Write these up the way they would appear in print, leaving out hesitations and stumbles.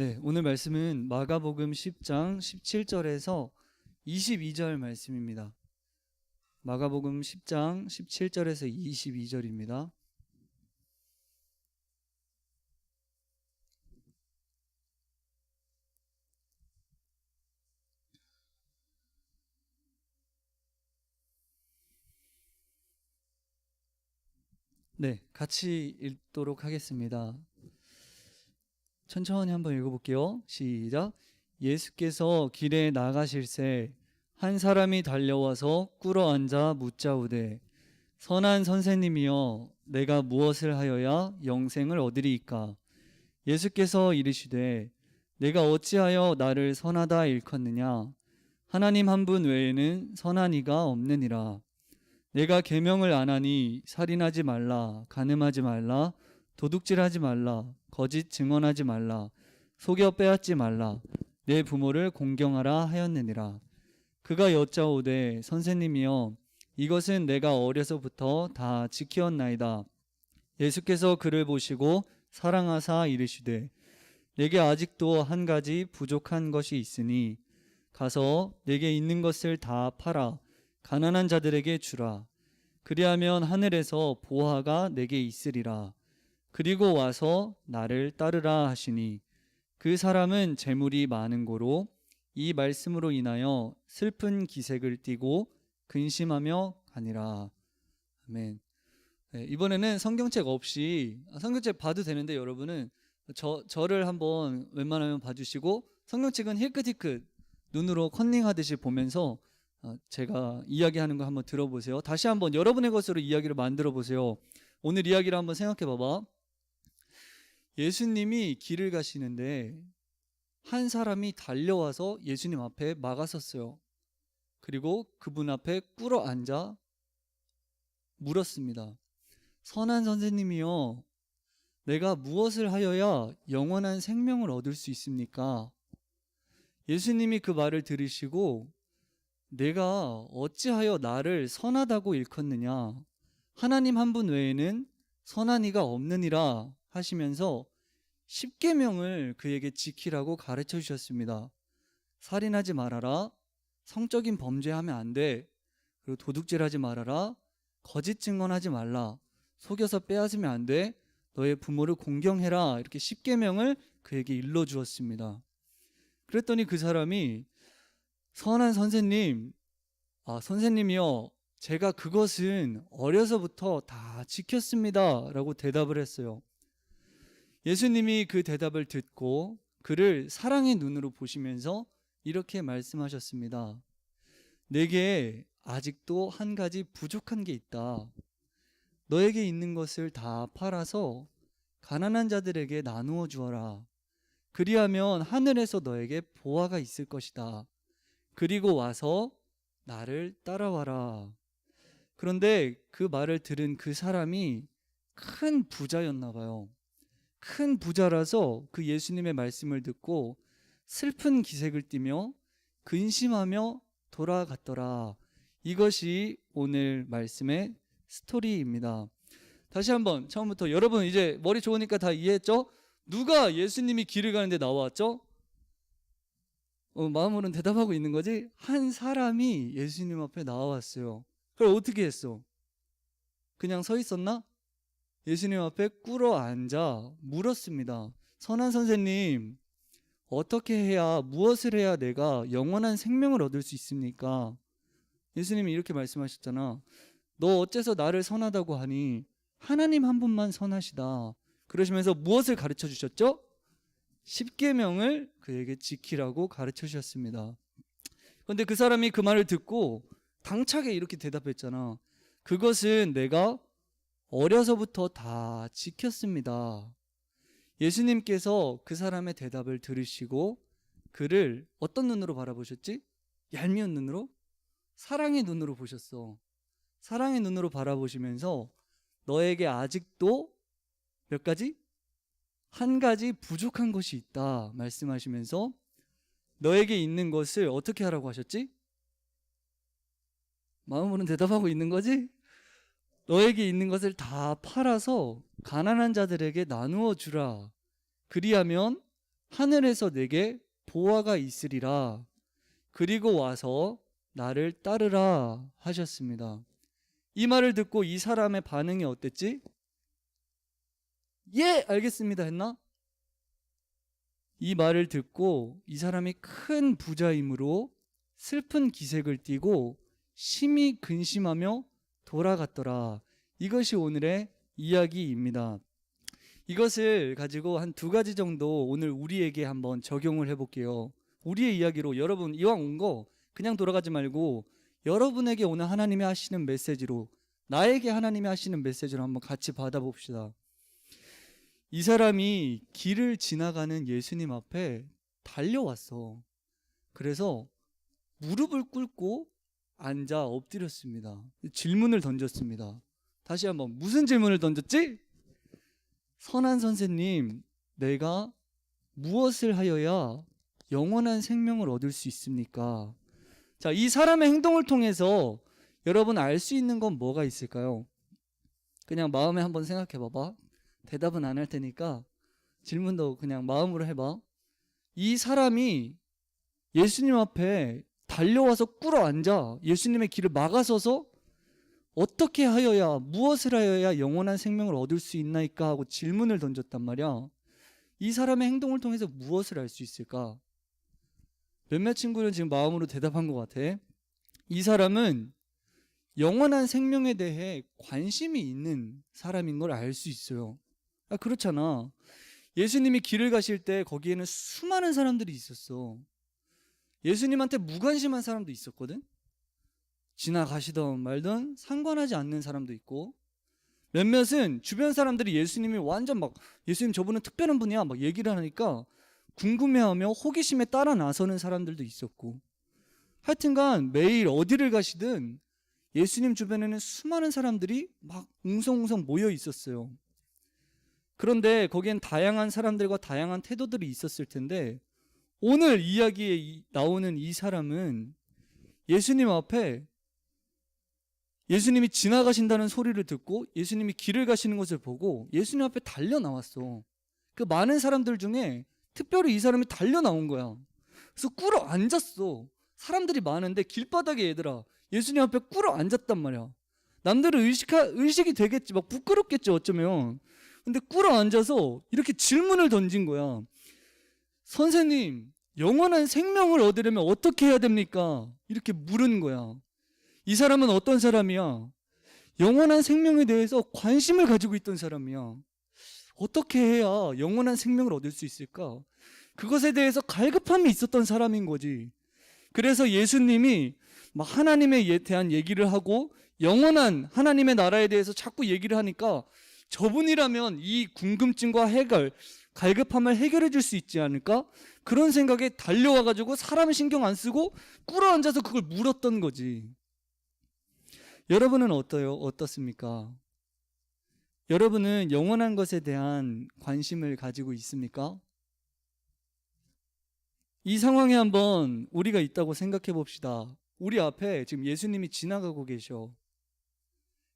네, 오늘 말씀은 마가복음 10장 17절에서 22절 말씀입니다. 마가복음 10장 17절에서 22절입니다. 네, 같이 읽도록 하겠습니다. 천천히 한번 읽어볼게요. 시작. 예수께서 길에 나가실새 한 사람이 달려와서 꿇어앉아 묻자오되 선한 선생님이여 내가 무엇을 하여야 영생을 얻으리이까? 예수께서 이르시되 내가 어찌하여 나를 선하다 일컫느냐? 하나님 한 분 외에는 선한 이가 없느니라. 내가 계명을 안 하니 살인하지 말라, 간음하지 말라, 도둑질하지 말라, 거짓 증언하지 말라, 속여 빼앗지 말라, 내 부모를 공경하라 하였느니라. 그가 여짜오되 선생님이여 이것은 내가 어려서부터 다 지키었나이다. 예수께서 그를 보시고 사랑하사 이르시되 내게 아직도 한 가지 부족한 것이 있으니 가서 내게 있는 것을 다 팔아 가난한 자들에게 주라. 그리하면 하늘에서 보화가 내게 있으리라. 그리고 와서 나를 따르라 하시니 그 사람은 재물이 많은 고로 이 말씀으로 인하여 슬픈 기색을 띠고 근심하며 가니라. 아멘. 네, 이번에는 성경책 없이 성경책 봐도 되는데 여러분은 저를 한번 웬만하면 봐주시고 성경책은 힐끗힐끗 눈으로 컨닝하듯이 보면서 제가 이야기하는 거 한번 들어보세요. 다시 한번 여러분의 것으로 이야기를 만들어 보세요. 오늘 이야기를 한번 생각해 봐봐. 예수님이 길을 가시는데 한 사람이 달려와서 예수님 앞에 막았었어요. 그리고 그분 앞에 꿇어 앉아 물었습니다. 선한 선생님이여, 내가 무엇을 하여야 영원한 생명을 얻을 수 있습니까? 예수님이 그 말을 들으시고 내가 어찌하여 나를 선하다고 일컫느냐? 하나님 한 분 외에는 선한 이가 없느니라 하시면서 십계명을 그에게 지키라고 가르쳐 주셨습니다. 살인하지 말아라, 성적인 범죄하면 안 돼, 그리고 도둑질하지 말아라, 거짓 증언하지 말라, 속여서 빼앗으면 안 돼, 너의 부모를 공경해라, 이렇게 십계명을 그에게 일러 주었습니다. 그랬더니 그 사람이 선한 선생님, 선생님이요, 제가 그것은 어려서부터 다 지켰습니다 라고 대답을 했어요. 예수님이 그 대답을 듣고 그를 사랑의 눈으로 보시면서 이렇게 말씀하셨습니다. 내게 아직도 한 가지 부족한 게 있다. 너에게 있는 것을 다 팔아서 가난한 자들에게 나누어 주어라. 그리하면 하늘에서 너에게 보화가 있을 것이다. 그리고 와서 나를 따라와라. 그런데 그 말을 들은 그 사람이 큰 부자였나 봐요. 큰 부자라서 그 예수님의 말씀을 듣고 슬픈 기색을 띠며 근심하며 돌아갔더라. 이것이 오늘 말씀의 스토리입니다. 다시 한번 처음부터, 여러분 이제 머리 좋으니까 다 이해했죠? 누가 예수님이 길을 가는데 나왔죠? 마음으로는 대답하고 있는 거지? 한 사람이 예수님 앞에 나왔어요. 그럼 어떻게 했어? 그냥 서 있었나? 예수님 앞에 꿇어 앉아 물었습니다. 선한 선생님, 어떻게 해야, 무엇을 해야 내가 영원한 생명을 얻을 수 있습니까? 예수님이 이렇게 말씀하셨잖아. 너 어째서 나를 선하다고 하니 하나님 한 분만 선하시다. 그러시면서 무엇을 가르쳐 주셨죠? 십계명을 그에게 지키라고 가르쳐 주셨습니다. 그런데 그 사람이 그 말을 듣고 당차게 이렇게 대답했잖아. 그것은 내가 어려서부터 다 지켰습니다. 예수님께서 그 사람의 대답을 들으시고 그를 어떤 눈으로 바라보셨지? 얄미운 눈으로? 사랑의 눈으로 보셨어. 사랑의 눈으로 바라보시면서 너에게 아직도 몇 가지? 한 가지 부족한 것이 있다 말씀하시면서 너에게 있는 것을 어떻게 하라고 하셨지? 마음으로는 대답하고 있는 거지? 너에게 있는 것을 다 팔아서 가난한 자들에게 나누어 주라. 그리하면 하늘에서 내게 보화가 있으리라. 그리고 와서 나를 따르라 하셨습니다. 이 말을 듣고 이 사람의 반응이 어땠지? 예, 알겠습니다 했나? 이 말을 듣고 이 사람이 큰 부자이므로 슬픈 기색을 띠고 심히 근심하며 돌아갔더라. 이것이 오늘의 이야기입니다. 이것을 가지고 한 두 가지 정도 오늘 우리에게 한번 적용을 해볼게요. 우리의 이야기로 여러분 이왕 온 거 그냥 돌아가지 말고 여러분에게 오늘 하나님이 하시는 메시지로, 나에게 하나님이 하시는 메시지로 한번 같이 받아봅시다. 이 사람이 길을 지나가는 예수님 앞에 달려왔어. 그래서 무릎을 꿇고 앉아 엎드렸습니다. 질문을 던졌습니다. 다시 한번, 무슨 질문을 던졌지? 선한 선생님, 내가 무엇을 하여야 영원한 생명을 얻을 수 있습니까? 자, 이 사람의 행동을 통해서 여러분 알 수 있는 건 뭐가 있을까요? 그냥 마음에 한번 생각해 봐봐. 대답은 안 할 테니까 질문도 그냥 마음으로 해봐. 이 사람이 예수님 앞에 달려와서 꿇어 앉아 예수님의 길을 막아서서 어떻게 하여야, 무엇을 하여야 영원한 생명을 얻을 수 있나이까 하고 질문을 던졌단 말이야. 이 사람의 행동을 통해서 무엇을 알 수 있을까? 몇몇 친구는 지금 마음으로 대답한 것 같아. 이 사람은 영원한 생명에 대해 관심이 있는 사람인 걸 알 수 있어요. 그렇잖아. 예수님이 길을 가실 때 거기에는 수많은 사람들이 있었어. 예수님한테 무관심한 사람도 있었거든. 지나가시던 말던 상관하지 않는 사람도 있고, 몇몇은 주변 사람들이 예수님이 완전 막 예수님 저분은 특별한 분이야 막 얘기를 하니까 궁금해하며 호기심에 따라 나서는 사람들도 있었고, 하여튼간 매일 어디를 가시든 예수님 주변에는 수많은 사람들이 막 웅성웅성 모여 있었어요. 그런데 거기엔 다양한 사람들과 다양한 태도들이 있었을 텐데, 오늘 이야기에 나오는 이 사람은 예수님 앞에, 예수님이 지나가신다는 소리를 듣고 예수님이 길을 가시는 것을 보고 예수님 앞에 달려 나왔어. 그 많은 사람들 중에 특별히 이 사람이 달려 나온 거야. 그래서 꿇어 앉았어. 사람들이 많은데 길바닥에 얘들아 예수님 앞에 꿇어 앉았단 말이야. 남들은 의식이 되겠지, 막 부끄럽겠지 어쩌면. 근데 꿇어 앉아서 이렇게 질문을 던진 거야. 선생님, 영원한 생명을 얻으려면 어떻게 해야 됩니까? 이렇게 물은 거야. 이 사람은 어떤 사람이야? 영원한 생명에 대해서 관심을 가지고 있던 사람이야. 어떻게 해야 영원한 생명을 얻을 수 있을까? 그것에 대해서 갈급함이 있었던 사람인 거지. 그래서 예수님이 막 하나님에 대한 얘기를 하고 영원한 하나님의 나라에 대해서 자꾸 얘기를 하니까 저분이라면 이 궁금증과 갈급함을 해결해 줄 수 있지 않을까? 그런 생각에 달려와가지고 사람 신경 안 쓰고 꿇어 앉아서 그걸 물었던 거지. 여러분은 어떻습니까? 여러분은 영원한 것에 대한 관심을 가지고 있습니까? 이 상황에 한번 우리가 있다고 생각해 봅시다. 우리 앞에 지금 예수님이 지나가고 계셔.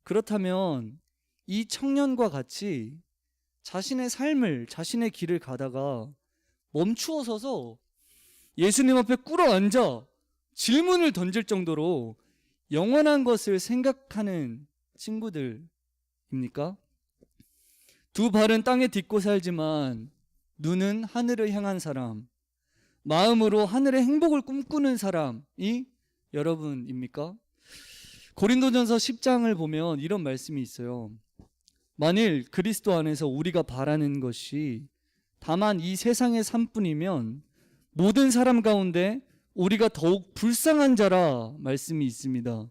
그렇다면 이 청년과 같이 자신의 삶을, 자신의 길을 가다가 멈추어 서서 예수님 앞에 꿇어 앉아 질문을 던질 정도로 영원한 것을 생각하는 친구들입니까? 두 발은 땅에 딛고 살지만 눈은 하늘을 향한 사람, 마음으로 하늘의 행복을 꿈꾸는 사람이 여러분입니까? 고린도전서 10장을 보면 이런 말씀이 있어요. 만일 그리스도 안에서 우리가 바라는 것이 다만 이 세상의 삶뿐이면 모든 사람 가운데 우리가 더욱 불쌍한 자라 말씀이 있습니다.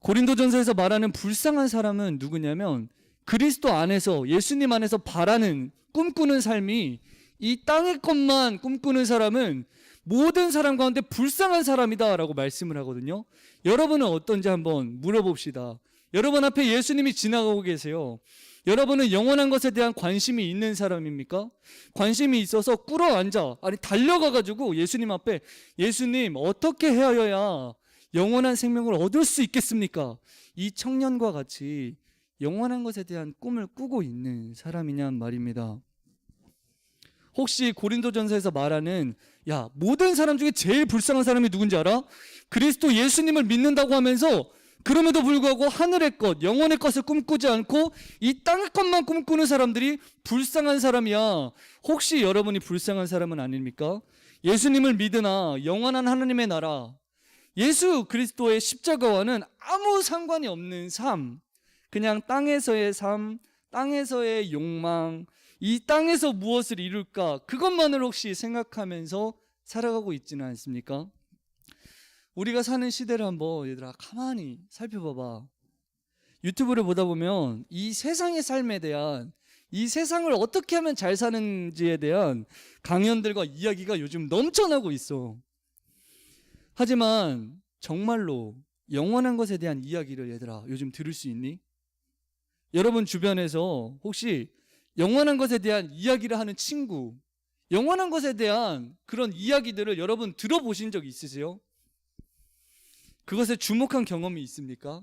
고린도전서에서 말하는 불쌍한 사람은 누구냐면 그리스도 안에서, 예수님 안에서 바라는, 꿈꾸는 삶이 이 땅의 것만 꿈꾸는 사람은 모든 사람 가운데 불쌍한 사람이다 라고 말씀을 하거든요. 여러분은 어떤지 한번 물어봅시다. 여러분 앞에 예수님이 지나가고 계세요. 여러분은 영원한 것에 대한 관심이 있는 사람입니까? 관심이 있어서 꿇어 앉아, 아니 달려가가지고 예수님 앞에, 예수님 어떻게 하여야 영원한 생명을 얻을 수 있겠습니까? 이 청년과 같이 영원한 것에 대한 꿈을 꾸고 있는 사람이냔 말입니다. 혹시 고린도전서에서 말하는 야, 모든 사람 중에 제일 불쌍한 사람이 누군지 알아? 그리스도 예수님을 믿는다고 하면서 그럼에도 불구하고 하늘의 것, 영원의 것을 꿈꾸지 않고 이 땅의 것만 꿈꾸는 사람들이 불쌍한 사람이야. 혹시 여러분이 불쌍한 사람은 아닙니까? 예수님을 믿으나 영원한 하나님의 나라, 예수 그리스도의 십자가와는 아무 상관이 없는 삶, 그냥 땅에서의 삶, 땅에서의 욕망, 이 땅에서 무엇을 이룰까, 그것만을 혹시 생각하면서 살아가고 있지는 않습니까? 우리가 사는 시대를 한번 얘들아 가만히 살펴봐봐. 유튜브를 보다 보면 이 세상의 삶에 대한, 이 세상을 어떻게 하면 잘 사는지에 대한 강연들과 이야기가 요즘 넘쳐나고 있어. 하지만 정말로 영원한 것에 대한 이야기를 얘들아 요즘 들을 수 있니? 여러분 주변에서 혹시 영원한 것에 대한 이야기를 하는 친구, 영원한 것에 대한 그런 이야기들을 여러분 들어보신 적 있으세요? 그것에 주목한 경험이 있습니까?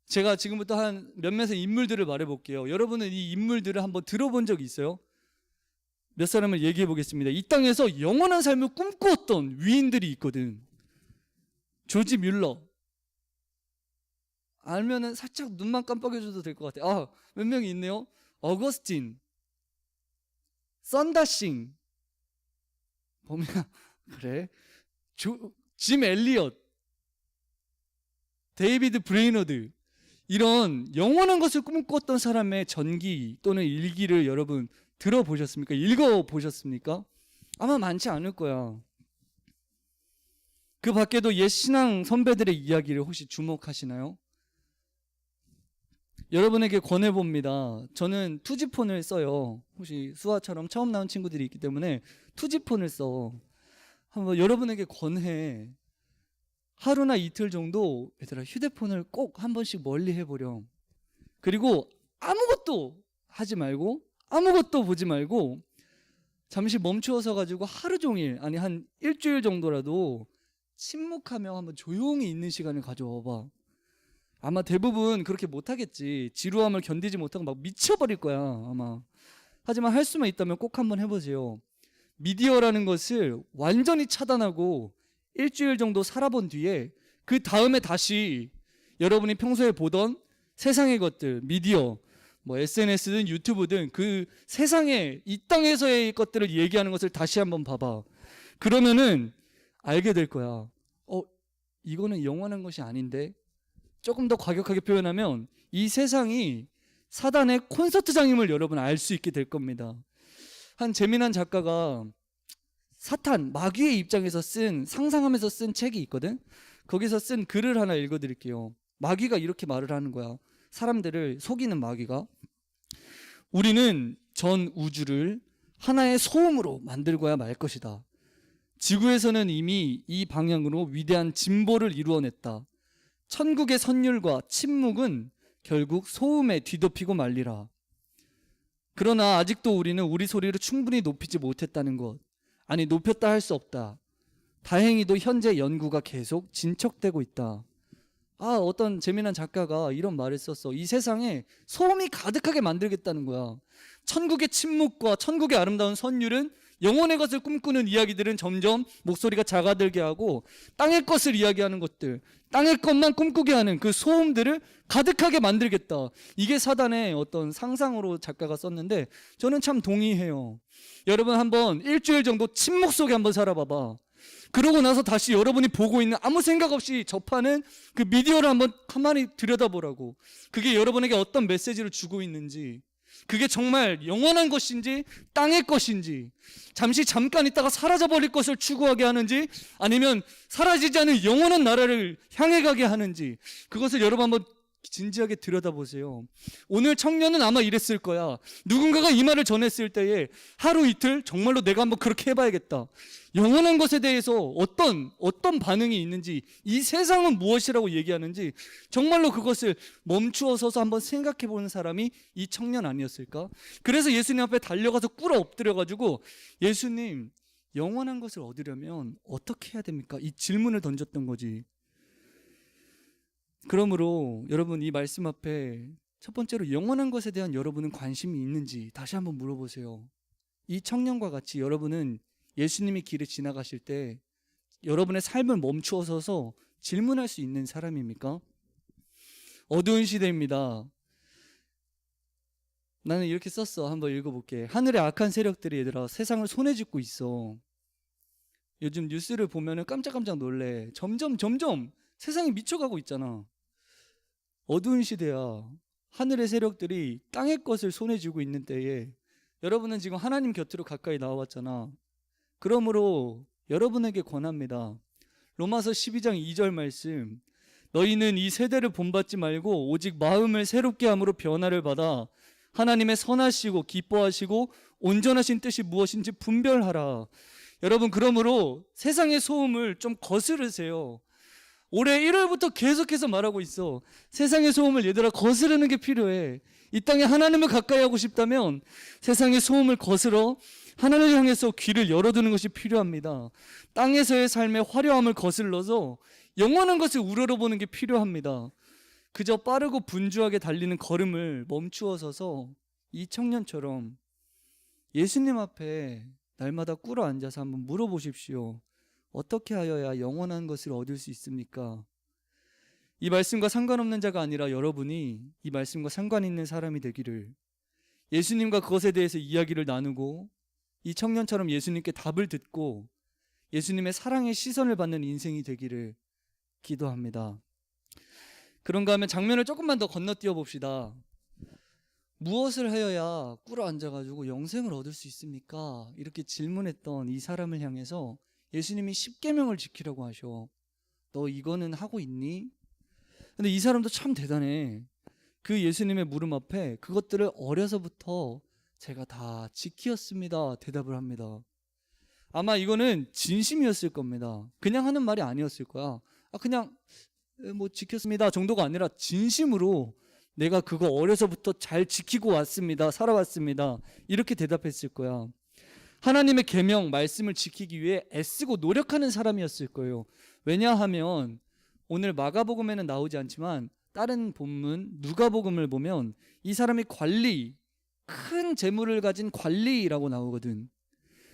제가 지금부터 한 몇몇의 인물들을 말해볼게요. 여러분은 이 인물들을 한번 들어본 적이 있어요? 몇 사람을 얘기해 보겠습니다. 이 땅에서 영원한 삶을 꿈꾸었던 위인들이 있거든. 조지 뮬러. 알면은 살짝 눈만 깜빡여줘도 될 것 같아. 몇 명이 있네요. 어거스틴, 썬다싱, 보면 그래. 짐 엘리엇, 데이비드 브레이너드, 이런 영원한 것을 꿈꿨던 사람의 전기 또는 일기를 여러분 들어보셨습니까? 읽어보셨습니까? 아마 많지 않을 거야. 그 밖에도 옛 신앙 선배들의 이야기를 혹시 주목하시나요? 여러분에게 권해봅니다. 저는 투지폰을 써요. 혹시 수아처럼 처음 나온 친구들이 있기 때문에 투지폰을 써. 한번 여러분에게 권해. 하루나 이틀 정도 얘들아 휴대폰을 꼭 한 번씩 멀리 해보렴. 그리고 아무것도 하지 말고 아무것도 보지 말고 잠시 멈추어서 가지고 하루 종일, 아니 한 일주일 정도라도 침묵하며 한번 조용히 있는 시간을 가져와봐. 아마 대부분 그렇게 못하겠지. 지루함을 견디지 못하고 막 미쳐버릴 거야 아마. 하지만 할 수만 있다면 꼭 한번 해보세요. 미디어라는 것을 완전히 차단하고 일주일 정도 살아본 뒤에 그 다음에 다시 여러분이 평소에 보던 세상의 것들, 미디어, 뭐 SNS든 유튜브든 그 세상의 이 땅에서의 것들을 얘기하는 것을 다시 한번 봐봐. 그러면은 알게 될 거야. 이거는 영원한 것이 아닌데. 조금 더 과격하게 표현하면 이 세상이 사단의 콘서트장임을 여러분 알 수 있게 될 겁니다. 한 재미난 작가가 사탄, 마귀의 입장에서 상상하면서 쓴 책이 있거든. 거기서 쓴 글을 하나 읽어드릴게요. 마귀가 이렇게 말을 하는 거야. 사람들을 속이는 마귀가, 우리는 전 우주를 하나의 소음으로 만들고야 말 것이다. 지구에서는 이미 이 방향으로 위대한 진보를 이루어냈다. 천국의 선율과 침묵은 결국 소음에 뒤덮이고 말리라. 그러나 아직도 우리는 우리 소리를 충분히 높이지 못했다는 것, 아니 높였다 할 수 없다. 다행히도 현재 연구가 계속 진척되고 있다. 어떤 재미난 작가가 이런 말을 썼어. 이 세상에 소음이 가득하게 만들겠다는 거야. 천국의 침묵과 천국의 아름다운 선율은, 영혼의 것을 꿈꾸는 이야기들은 점점 목소리가 작아들게 하고 땅의 것을 이야기하는 것들, 땅의 것만 꿈꾸게 하는 그 소음들을 가득하게 만들겠다. 이게 사단의 어떤 상상으로 작가가 썼는데 저는 참 동의해요. 여러분 한번 일주일 정도 침묵 속에 한번 살아봐봐. 그러고 나서 다시 여러분이 보고 있는 아무 생각 없이 접하는 그 미디어를 한번 가만히 들여다보라고. 그게 여러분에게 어떤 메시지를 주고 있는지, 그게 정말 영원한 것인지 땅의 것인지, 잠깐 있다가 사라져버릴 것을 추구하게 하는지, 아니면 사라지지 않은 영원한 나라를 향해 가게 하는지, 그것을 여러분 한번 진지하게 들여다보세요. 오늘 청년은 아마 이랬을 거야. 누군가가 이 말을 전했을 때에 하루 이틀 정말로 내가 한번 그렇게 해봐야겠다. 영원한 것에 대해서 어떤 반응이 있는지, 이 세상은 무엇이라고 얘기하는지 정말로 그것을 멈추어 서서 한번 생각해 보는 사람이 이 청년 아니었을까? 그래서 예수님 앞에 달려가서 꿇어 엎드려 가지고, 예수님, 영원한 것을 얻으려면 어떻게 해야 됩니까? 이 질문을 던졌던 거지. 그러므로 여러분 이 말씀 앞에 첫 번째로 영원한 것에 대한 여러분은 관심이 있는지 다시 한번 물어보세요. 이 청년과 같이 여러분은 예수님이 길을 지나가실 때 여러분의 삶을 멈추어 서서 질문할 수 있는 사람입니까? 어두운 시대입니다. 나는 이렇게 썼어. 한번 읽어볼게. 하늘의 악한 세력들이 얘들아 세상을 손에 쥐고 있어. 요즘 뉴스를 보면은 깜짝깜짝 놀래. 점점 세상이 미쳐가고 있잖아. 어두운 시대야. 하늘의 세력들이 땅의 것을 손에 쥐고 있는 때에 여러분은 지금 하나님 곁으로 가까이 나와왔잖아. 그러므로 여러분에게 권합니다. 로마서 12장 2절 말씀. 너희는 이 세대를 본받지 말고 오직 마음을 새롭게 함으로 변화를 받아 하나님의 선하시고 기뻐하시고 온전하신 뜻이 무엇인지 분별하라. 여러분, 그러므로 세상의 소음을 좀 거스르세요. 올해 1월부터 계속해서 말하고 있어. 세상의 소음을 얘들아 거스르는 게 필요해. 이 땅에 하나님을 가까이 하고 싶다면 세상의 소음을 거스러 하나님을 향해서 귀를 열어두는 것이 필요합니다. 땅에서의 삶의 화려함을 거슬러서 영원한 것을 우러러보는 게 필요합니다. 그저 빠르고 분주하게 달리는 걸음을 멈추어 서서 이 청년처럼 예수님 앞에 날마다 꿇어 앉아서 한번 물어보십시오. 어떻게 하여야 영원한 것을 얻을 수 있습니까? 이 말씀과 상관없는 자가 아니라 여러분이 이 말씀과 상관 있는 사람이 되기를, 예수님과 그것에 대해서 이야기를 나누고 이 청년처럼 예수님께 답을 듣고 예수님의 사랑의 시선을 받는 인생이 되기를 기도합니다. 그런가 하면 장면을 조금만 더 건너뛰어 봅시다. 무엇을 하여야 꿇어 앉아가지고 영생을 얻을 수 있습니까? 이렇게 질문했던 이 사람을 향해서 예수님이 십계명을 지키라고 하셔. 너 이거는 하고 있니? 근데 이 사람도 참 대단해. 그 예수님의 물음 앞에 그것들을 어려서부터 제가 다 지키었습니다 대답을 합니다. 아마 이거는 진심이었을 겁니다. 그냥 하는 말이 아니었을 거야. 그냥 뭐 지켰습니다 정도가 아니라 진심으로 내가 그거 어려서부터 잘 지키고 왔습니다. 살아왔습니다. 이렇게 대답했을 거야. 하나님의 계명 말씀을 지키기 위해 애쓰고 노력하는 사람이었을 거예요. 왜냐하면 오늘 마가복음에는 나오지 않지만 다른 본문 누가복음을 보면 이 사람이 관리, 큰 재물을 가진 관리라고 나오거든.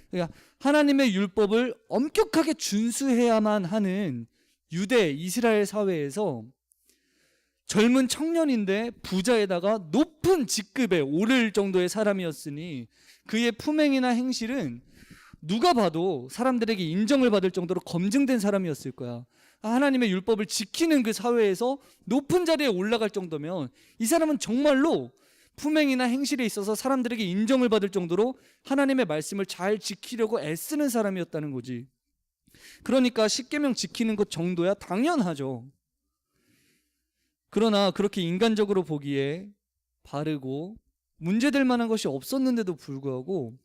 그러니까 하나님의 율법을 엄격하게 준수해야만 하는 유대 이스라엘 사회에서 젊은 청년인데 부자에다가 높은 직급에 오를 정도의 사람이었으니 그의 품행이나 행실은 누가 봐도 사람들에게 인정을 받을 정도로 검증된 사람이었을 거야. 하나님의 율법을 지키는 그 사회에서 높은 자리에 올라갈 정도면 이 사람은 정말로 품행이나 행실에 있어서 사람들에게 인정을 받을 정도로 하나님의 말씀을 잘 지키려고 애쓰는 사람이었다는 거지. 그러니까 십계명 지키는 것 정도야 당연하죠. 그러나 그렇게 인간적으로 보기에 바르고 문제될 만한 것이 없었는데도 불구하고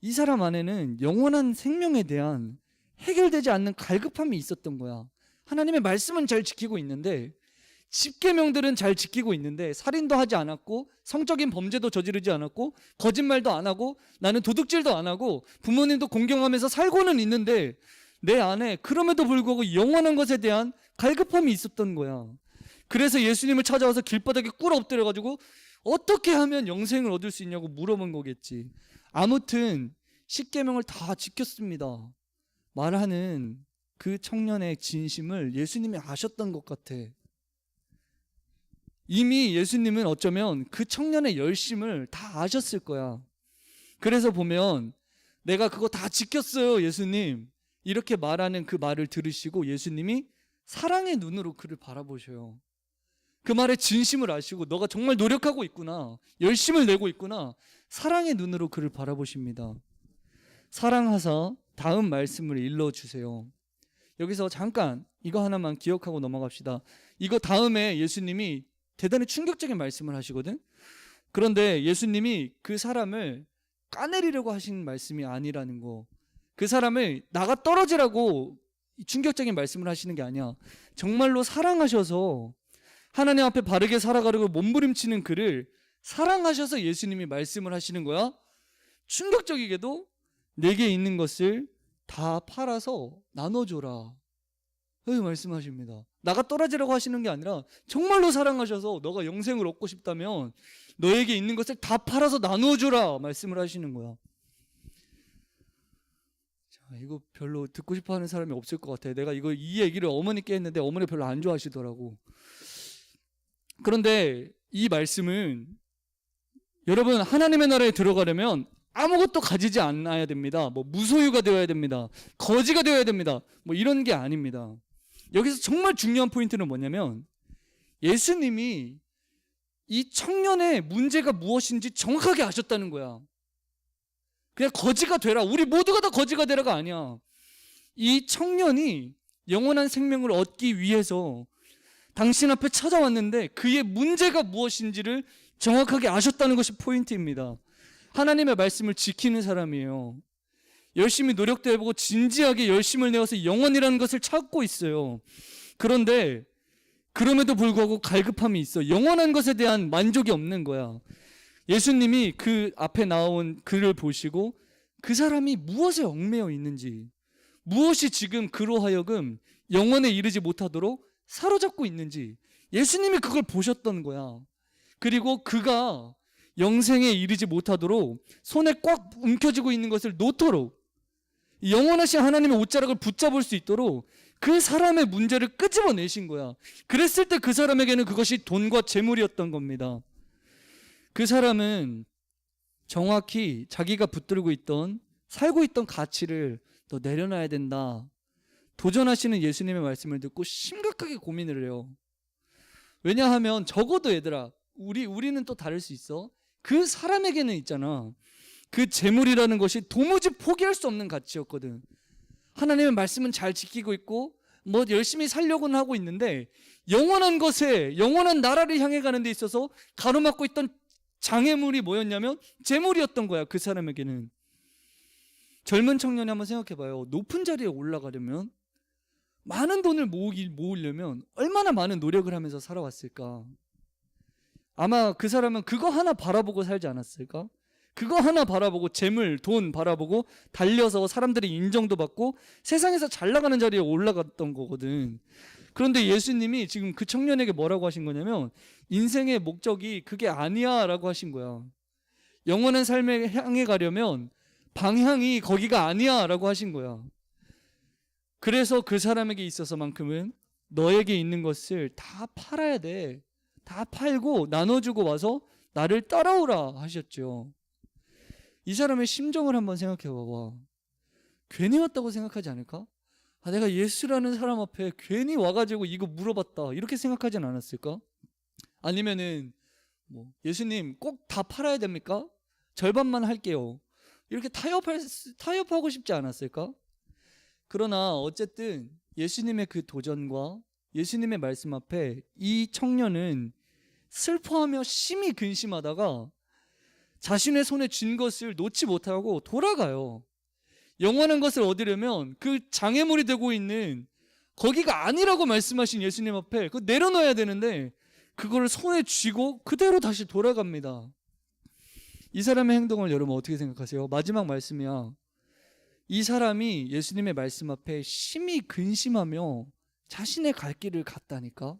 이 사람 안에는 영원한 생명에 대한 해결되지 않는 갈급함이 있었던 거야. 하나님의 말씀은 잘 지키고 있는데, 십계명들은 잘 지키고 있는데, 살인도 하지 않았고 성적인 범죄도 저지르지 않았고 거짓말도 안 하고 나는 도둑질도 안 하고 부모님도 공경하면서 살고는 있는데 내 안에 그럼에도 불구하고 영원한 것에 대한 갈급함이 있었던 거야. 그래서 예수님을 찾아와서 길바닥에 꿇어 엎드려가지고 어떻게 하면 영생을 얻을 수 있냐고 물어본 거겠지. 아무튼 십계명을 다 지켰습니다 말하는 그 청년의 진심을 예수님이 아셨던 것 같아. 이미 예수님은 어쩌면 그 청년의 열심을 다 아셨을 거야. 그래서 보면 내가 그거 다 지켰어요 예수님 이렇게 말하는 그 말을 들으시고 예수님이 사랑의 눈으로 그를 바라보셔요. 그 말의 진심을 아시고 너가 정말 노력하고 있구나, 열심을 내고 있구나, 사랑의 눈으로 그를 바라보십니다. 사랑하사 다음 말씀을 일러주세요. 여기서 잠깐 이거 하나만 기억하고 넘어갑시다. 이거 다음에 예수님이 대단히 충격적인 말씀을 하시거든. 그런데 예수님이 그 사람을 까내리려고 하신 말씀이 아니라는 거, 그 사람을 나가 떨어지라고 충격적인 말씀을 하시는 게 아니야. 정말로 사랑하셔서 하나님 앞에 바르게 살아가려고 몸부림치는 그를 사랑하셔서 예수님이 말씀을 하시는 거야. 충격적이게도 내게 있는 것을 다 팔아서 나눠줘라 여기 말씀하십니다. 나가 떨어지라고 하시는 게 아니라 정말로 사랑하셔서 너가 영생을 얻고 싶다면 너에게 있는 것을 다 팔아서 나눠줘라 말씀을 하시는 거야. 이거 별로 듣고 싶어 하는 사람이 없을 것 같아. 내가 이 얘기를 어머니께 했는데 어머니 별로 안 좋아하시더라고. 그런데 이 말씀은 여러분, 하나님의 나라에 들어가려면 아무것도 가지지 않아야 됩니다. 뭐 무소유가 되어야 됩니다. 거지가 되어야 됩니다. 뭐 이런 게 아닙니다. 여기서 정말 중요한 포인트는 뭐냐면 예수님이 이 청년의 문제가 무엇인지 정확하게 아셨다는 거야. 그냥 거지가 되라, 우리 모두가 다 거지가 되라가 아니야. 이 청년이 영원한 생명을 얻기 위해서 당신 앞에 찾아왔는데 그의 문제가 무엇인지를 정확하게 아셨다는 것이 포인트입니다. 하나님의 말씀을 지키는 사람이에요. 열심히 노력도 해보고 진지하게 열심을 내어서 영원이라는 것을 찾고 있어요. 그런데 그럼에도 불구하고 갈급함이 있어. 영원한 것에 대한 만족이 없는 거야. 예수님이 그 앞에 나온 글을 보시고 그 사람이 무엇에 얽매여 있는지, 무엇이 지금 그로 하여금 영원에 이르지 못하도록 사로잡고 있는지 예수님이 그걸 보셨던 거야. 그리고 그가 영생에 이르지 못하도록 손에 꽉 움켜쥐고 있는 것을 놓도록, 영원하신 하나님의 옷자락을 붙잡을 수 있도록 그 사람의 문제를 끄집어내신 거야. 그랬을 때 그 사람에게는 그것이 돈과 재물이었던 겁니다. 그 사람은 정확히 자기가 붙들고 있던, 살고 있던 가치를 너 내려놔야 된다, 도전하시는 예수님의 말씀을 듣고 심각하게 고민을 해요. 왜냐하면 적어도 얘들아, 우리는 또 다를 수 있어. 그 사람에게는 있잖아, 그 재물이라는 것이 도무지 포기할 수 없는 가치였거든. 하나님의 말씀은 잘 지키고 있고 뭐 열심히 살려고는 하고 있는데 영원한 것에, 영원한 나라를 향해 가는 데 있어서 가로막고 있던 장애물이 뭐였냐면 재물이었던 거야. 그 사람에게는. 젊은 청년이 한번 생각해 봐요. 높은 자리에 올라가려면, 많은 돈을 모으려면 얼마나 많은 노력을 하면서 살아왔을까. 아마 그 사람은 그거 하나 바라보고 살지 않았을까? 그거 하나 바라보고, 재물, 돈 바라보고 달려서 사람들의 인정도 받고 세상에서 잘 나가는 자리에 올라갔던 거거든. 그런데 예수님이 지금 그 청년에게 뭐라고 하신 거냐면 인생의 목적이 그게 아니야 라고 하신 거야. 영원한 삶에 향해 가려면 방향이 거기가 아니야 라고 하신 거야. 그래서 그 사람에게 있어서만큼은 너에게 있는 것을 다 팔아야 돼. 다 팔고 나눠주고 와서 나를 따라오라 하셨죠. 이 사람의 심정을 한번 생각해 봐봐. 괜히 왔다고 생각하지 않을까? 내가 예수라는 사람 앞에 괜히 와가지고 이거 물어봤다, 이렇게 생각하진 않았을까? 아니면은 뭐 예수님 꼭 다 팔아야 됩니까? 절반만 할게요, 이렇게 타협하고 싶지 않았을까? 그러나 어쨌든 예수님의 그 도전과 예수님의 말씀 앞에 이 청년은 슬퍼하며 심히 근심하다가 자신의 손에 쥔 것을 놓지 못하고 돌아가요. 영원한 것을 얻으려면 그 장애물이 되고 있는 거기가 아니라고 말씀하신 예수님 앞에 그거 내려놔야 되는데 그걸 손에 쥐고 그대로 다시 돌아갑니다. 이 사람의 행동을 여러분 어떻게 생각하세요? 마지막 말씀이야. 이 사람이 예수님의 말씀 앞에 심히 근심하며 자신의 갈 길을 갔다니까.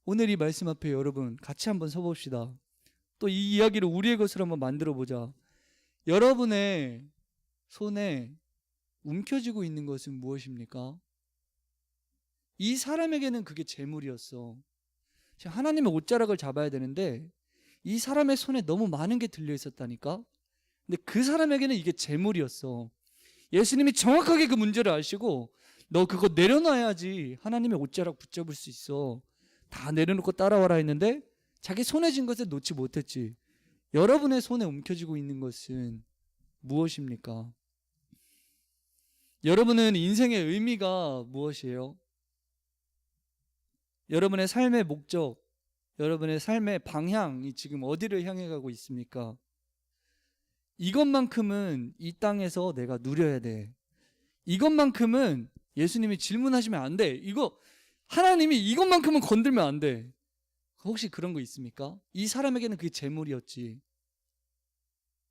오늘 이 말씀 앞에 여러분 같이 한번 서봅시다. 또 이 이야기를 우리의 것으로 한번 만들어 보자. 여러분의 손에 움켜쥐고 있는 것은 무엇입니까? 이 사람에게는 그게 재물이었어. 하나님의 옷자락을 잡아야 되는데 이 사람의 손에 너무 많은 게 들려 있었다니까. 근데 그 사람에게는 이게 재물이었어. 예수님이 정확하게 그 문제를 아시고 너 그거 내려놔야지 하나님의 옷자락 붙잡을 수 있어, 다 내려놓고 따라와라 했는데 자기 손에 쥔 것을 놓지 못했지. 여러분의 손에 움켜쥐고 있는 것은 무엇입니까? 여러분은 인생의 의미가 무엇이에요? 여러분의 삶의 목적, 여러분의 삶의 방향이 지금 어디를 향해 가고 있습니까? 이것만큼은 이 땅에서 내가 누려야 돼. 이것만큼은 예수님이 질문하시면 안 돼. 하나님이 이것만큼은 건들면 안 돼. 혹시 그런 거 있습니까? 이 사람에게는 그게 재물이었지.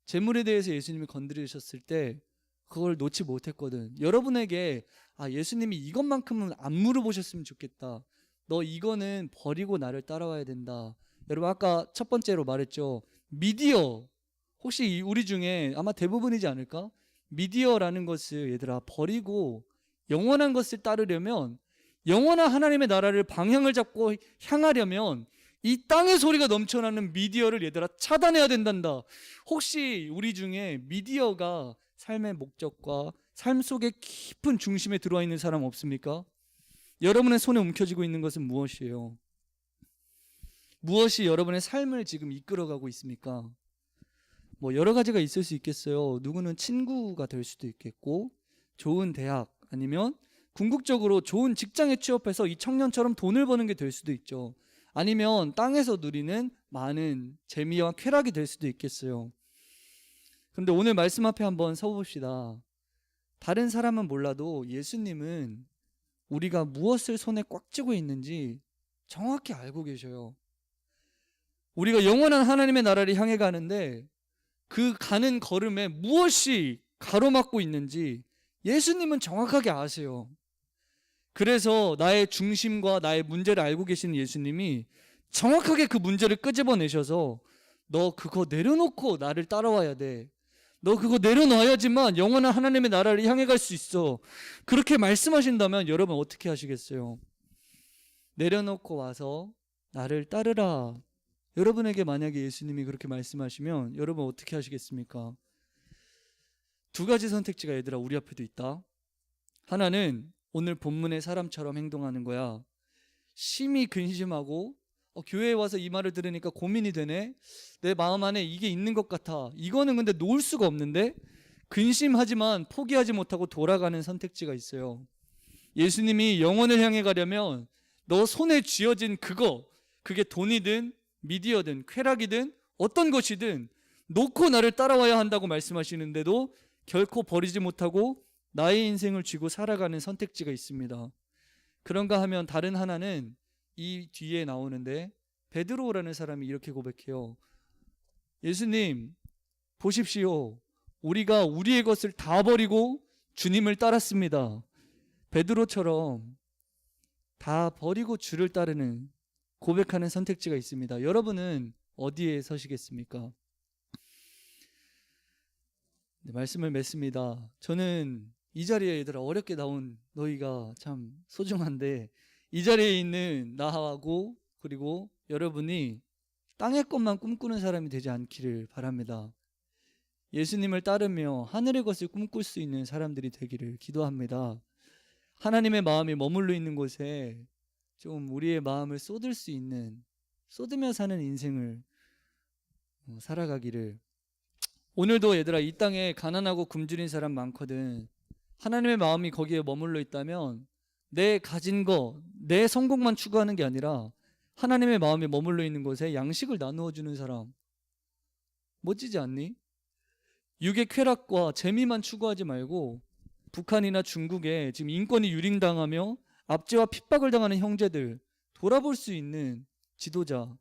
재물에 대해서 예수님이 건드리셨을 때 그걸 놓지 못했거든. 여러분에게 예수님이 이것만큼은 안 물어보셨으면 좋겠다, 너 이거는 버리고 나를 따라와야 된다. 여러분 아까 첫 번째로 말했죠. 미디어. 혹시 우리 중에 아마 대부분이지 않을까? 미디어라는 것을 얘들아 버리고 영원한 것을 따르려면, 영원한 하나님의 나라를 방향을 잡고 향하려면 이 땅의 소리가 넘쳐나는 미디어를 얘들아 차단해야 된단다. 혹시 우리 중에 미디어가 삶의 목적과 삶 속의 깊은 중심에 들어와 있는 사람 없습니까? 여러분의 손에 움켜쥐고 있는 것은 무엇이에요? 무엇이 여러분의 삶을 지금 이끌어가고 있습니까? 뭐 여러 가지가 있을 수 있겠어요. 누구는 친구가 될 수도 있겠고, 좋은 대학, 아니면 궁극적으로 좋은 직장에 취업해서 이 청년처럼 돈을 버는 게 될 수도 있죠. 아니면 땅에서 누리는 많은 재미와 쾌락이 될 수도 있겠어요. 그런데 오늘 말씀 앞에 한번 서봅시다. 다른 사람은 몰라도 예수님은 우리가 무엇을 손에 꽉 쥐고 있는지 정확히 알고 계셔요. 우리가 영원한 하나님의 나라를 향해 가는데 그 가는 걸음에 무엇이 가로막고 있는지 예수님은 정확하게 아세요. 그래서 나의 중심과 나의 문제를 알고 계시는 예수님이 정확하게 그 문제를 끄집어내셔서 너 그거 내려놓고 나를 따라와야 돼. 너 그거 내려놔야지만 영원한 하나님의 나라를 향해 갈 수 있어. 그렇게 말씀하신다면 여러분 어떻게 하시겠어요? 내려놓고 와서 나를 따르라. 여러분에게 만약에 예수님이 그렇게 말씀하시면 여러분 어떻게 하시겠습니까? 두 가지 선택지가 얘들아 우리 앞에도 있다. 하나는 오늘 본문의 사람처럼 행동하는 거야. 심히 근심하고 교회에 와서 이 말을 들으니까 고민이 되네. 내 마음 안에 이게 있는 것 같아. 이거는 근데 놓을 수가 없는데, 근심하지만 포기하지 못하고 돌아가는 선택지가 있어요. 예수님이 영혼을 향해 가려면 너 손에 쥐어진 그게 돈이든 미디어든 쾌락이든 어떤 것이든 놓고 나를 따라와야 한다고 말씀하시는데도 결코 버리지 못하고 나의 인생을 쥐고 살아가는 선택지가 있습니다. 그런가 하면 다른 하나는 이 뒤에 나오는데, 베드로라는 사람이 이렇게 고백해요. 예수님 보십시오. 우리가 우리의 것을 다 버리고 주님을 따랐습니다. 베드로처럼 다 버리고 주를 따르는, 고백하는 선택지가 있습니다. 여러분은 어디에 서시겠습니까? 네, 말씀을 맺습니다. 저는 이 자리에 얘들아 어렵게 나온 너희가 참 소중한데, 이 자리에 있는 나하고 그리고 여러분이 땅의 것만 꿈꾸는 사람이 되지 않기를 바랍니다. 예수님을 따르며 하늘의 것을 꿈꿀 수 있는 사람들이 되기를 기도합니다. 하나님의 마음이 머물러 있는 곳에 좀 우리의 마음을 쏟을 수 있는, 쏟으며 사는 인생을 살아가기를. 오늘도 얘들아 이 땅에 가난하고 굶주린 사람 많거든. 하나님의 마음이 거기에 머물러 있다면 내 가진 거, 내 성공만 추구하는 게 아니라 하나님의 마음이 머물러 있는 곳에 양식을 나누어 주는 사람, 멋지지 않니? 육의 쾌락과 재미만 추구하지 말고 북한이나 중국에 지금 인권이 유린당하며 압제와 핍박을 당하는 형제들 돌아볼 수 있는 지도자,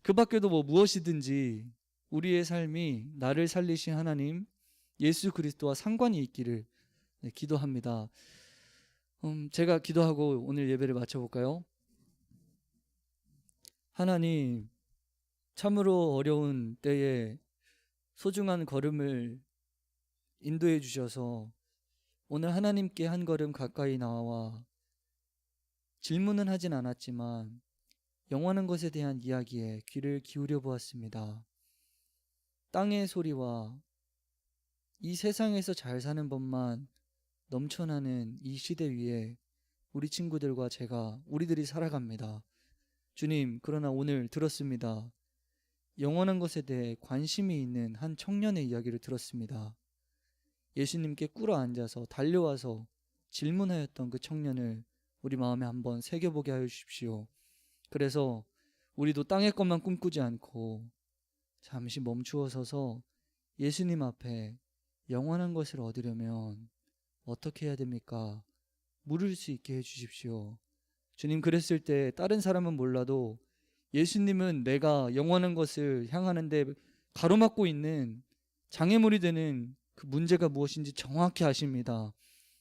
그 밖에도 무엇이든지 우리의 삶이 나를 살리신 하나님 예수 그리스도와 상관이 있기를 기도합니다. 제가 기도하고 오늘 예배를 마쳐볼까요? 하나님, 참으로 어려운 때에 소중한 걸음을 인도해 주셔서 오늘 하나님께 한 걸음 가까이 나와 질문은 하진 않았지만 영원한 것에 대한 이야기에 귀를 기울여 보았습니다. 땅의 소리와 이 세상에서 잘 사는 법만 넘쳐나는 이 시대 위에 우리 친구들과 우리들이 살아갑니다. 주님, 그러나 오늘 들었습니다. 영원한 것에 대해 관심이 있는 한 청년의 이야기를 들었습니다. 예수님께 꿇어 앉아서 달려와서 질문하였던 그 청년을 우리 마음에 한번 새겨보게 하여 주십시오. 그래서 우리도 땅의 것만 꿈꾸지 않고 잠시 멈추어 서서 예수님 앞에 영원한 것을 얻으려면 어떻게 해야 됩니까? 물을 수 있게 해주십시오. 주님, 그랬을 때 다른 사람은 몰라도 예수님은 내가 영원한 것을 향하는데 가로막고 있는 장애물이 되는 그 문제가 무엇인지 정확히 아십니다.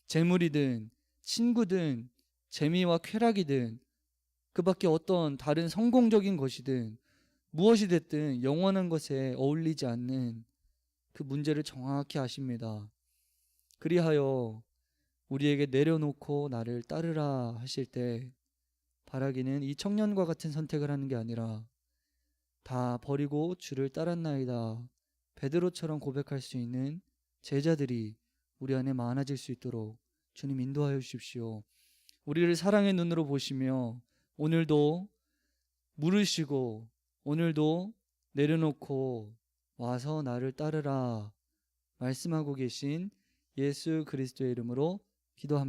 재물이든 친구든 재미와 쾌락이든 그 밖에 어떤 다른 성공적인 것이든 무엇이 됐든 영원한 것에 어울리지 않는 그 문제를 정확히 아십니다. 그리하여 우리에게 내려놓고 나를 따르라 하실 때 바라기는 이 청년과 같은 선택을 하는 게 아니라 다 버리고 주를 따랐나이다, 베드로처럼 고백할 수 있는 제자들이 우리 안에 많아질 수 있도록 주님 인도하여 주십시오. 우리를 사랑의 눈으로 보시며 오늘도 물으시고 오늘도 내려놓고 와서 나를 따르라 말씀하고 계신 예수 그리스도의 이름으로 기도합니다.